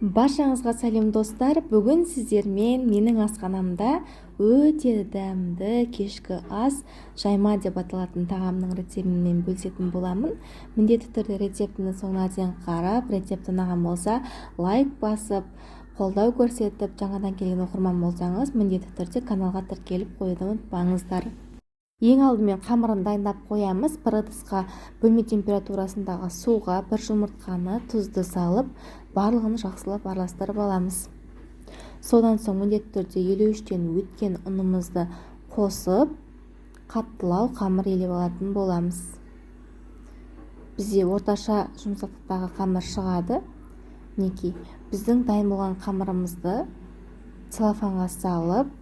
Баршаңызға сәлем достар. Бүгін сіздермен менің асханамда өте дәмді кешкі ас жайма деп аталатын тағамның рецептімен бөлісетін боламын. Міндетті түрде рецептіні соңына дейін қарап, рецепті ұнаған болса лайк басып, қолдау көрсетіп, жаңадан келген оқырман болсаңыз, міндетті түрде каналға тіркеліп қоюды ұмытпаңыздар. Ең алдымен қамырын дайындап қоямыз. Бір ыдысқа бөлме температурасындағы суға бір жұмыртқаны, тұзды салып, барлығын жақсылап араластырып аламыз. Содан соң міндетті түрде елеуіштен өткен ұнымызды қосып, қаттылау қамыр елеп алатын боламыз. Бізде орташа жұмсақтықтағы қамыр шығады. Мінекей, біздің дайын болған қамырымызды целлофанға салып,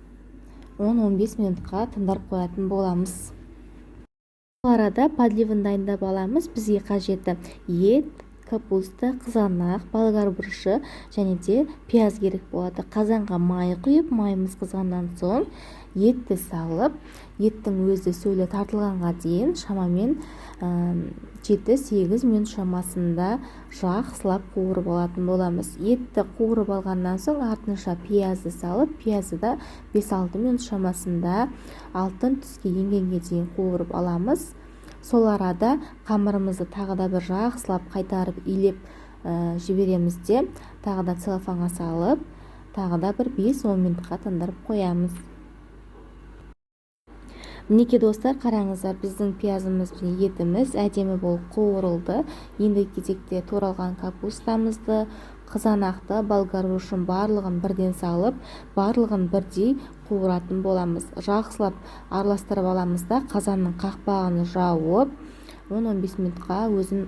10-15 минутқа тындырып қоятын боламыз. Бұл арада подливын дайындап аламыз. Бізге қажетті ет, капуста, қызанақ, болгар бұрышы және де пияз керек болады. Қазанға май құйып, майымыз қызғаннан соң етті салып, еттің өзі сөлі тартылғанға дейін шамамен 7-8 минут шамасында жақсылап қуырып алатын боламыз. Етті қуырып алғаннан соң артынша пиязды салып, пиязды да 5-6 минут шамасында алтын түске енгенге дейін қуырып аламыз. Сол арада қамырымызды тағы да бір жақсылап қайтарып илеп жібереміз де, тағы да целлофанға салып, тағы да бір 5-10 минутқа тындырып қоямыз. Мінекей достар, қараңыздар, біздің пиязымыз бен етіміз әдемі болып қуырылды. Енді кезекте туралған капустамызды, қызанақты, болгар бұрышын барлығын бірден салып, барлығын бірдей қуыратын боламыз. Жақсылап араластырып аламыз да, қазанның қақпағын жауып, 10-15 минутқа өзін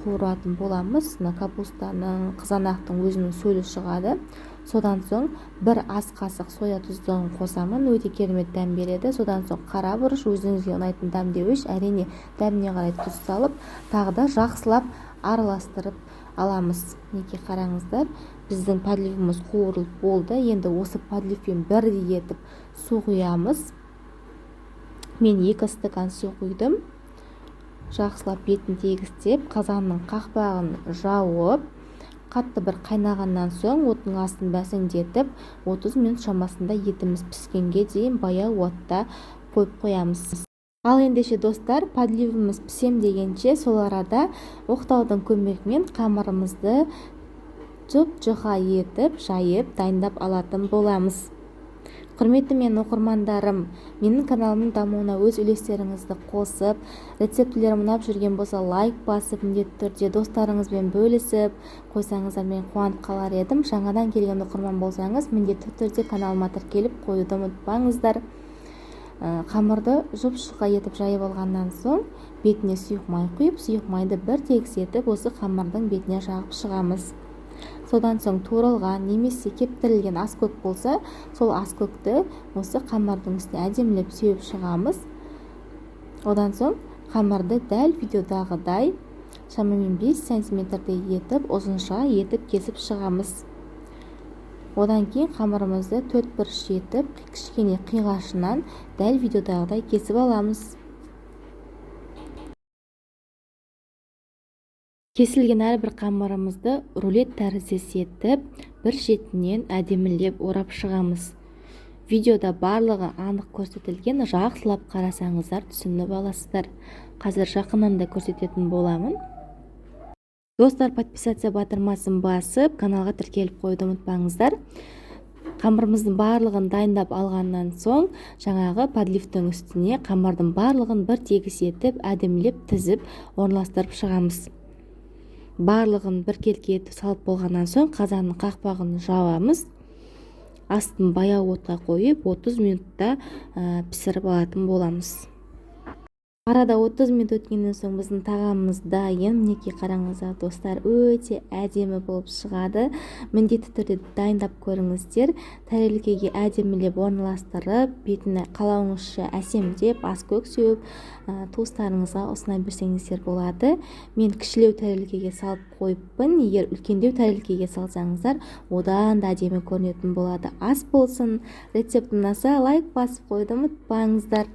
қуыратын боламыз. Капустаның, қызанақтың өзінің сөлі шығады. Содан соң бір ас қасық соя тұздығын қосамын, өте керемет дәм береді. Содан соң қара бұрыш, өзіңізге ұнайтын дәм деуіш, әрине дәміне қарай тұз салып, тағы да жақсылап араластырып аламыз. Неке қараңыздар, біздің подливіміз қуырылып болды. Енді осы подливпен бірдей етіп су құямыз. Мен 2 стакан су құйдым. Жақсылап бетін тегістеп, қазанның қақпағын жауып, қатты бір қайнағаннан соң оттың астын бәсеңдетіп, 30 минут шамасында етіміз піскенге дейін баяу отта қойып қоямыз. Ал ендеше достар, подливіміз пісем дегенше сол арада оқтаудың көмегімен қамырымызды жұп-жұқа етіп, жайып, дайындап алатын боламыз. Құрметті мен оқырмандарым, менің каналымның дамуына өз үлестеріңізді қосып, рецептілерім ұнап жүрген болса лайк басып, міндетті түрде достарыңызбен бөлісіп қойсаңыздар, мен қуанып қалар едім. Жаңадан келген оқырман болсаңыз, міндетті түрде каналыма тіркеліп қоюды ұмытпаңыздар. Қамырды жұп-жұқа етіп жайып алғаннан соң, бетіне сұйық май құйып, сұйық майды бір тегіс етіп, осы қамырдың бетіне жағып шығамыз. Содан соң туралған немесе кептірілген аскөк болса, сол аскөкті осы қамырдың үстіне әдемілеп сүйіп шығамыз. Одан соң қамырды дәл видеодағыдай шамамен 5 сантиметрдей етіп, ұзынша етіп кесіп шығамыз. Одан кейін қамырымызды 4 бұрыш етіп, кішкене қиғашынан дәл видеодағыдай кесіп аламыз. Кесілген әрбір қамырымызды рулет тәріздес етіп, бір шетінен әдемілеп орап шығамыз. Видеода барлығы анық көрсетілген, жақсылап қарасаңыздар түсініп аласыздар. Қазір жақыннан да көрсететін боламын. Достар, подписация батырмасын басып, каналға тіркеліп қойды ұмытпаңыздар. Қамырымыздың барлығын дайындап алғаннан соң, жаңағы подливтің үстіне қамырдың барлығын бір тегіс етіп, әдемілеп тізіп, орналастырып шығамыз. Барлығын бір келке етіп салып болғаннан соң, қазанның қақпағын жауамыз. Астын баяу отқа қойып, 30 минутта пісіріп алатын боламыз. Арада 30 минут өткеннен соң біздің тағамымыз дайын. Мінекей қараңыздар достар, өте әдемі болып шығады. Міндетті түрде дайындап көріңіздер. Тәрелкеге әдемілеп орналастырып, бетіне қалауыңызша әсемдеп, аскөк сеуіп, туыстарыңызға ұсына берсеңіздер болады. Мен кішілеу тәрелкеге салып қойыппын. Егер үлкендеу тәрелкеге салсаңыздар, одан да әдемі көрінетін болады. Ас болсын. Рецепт ұнаса лайк басып қойды ұмытпаңыздар.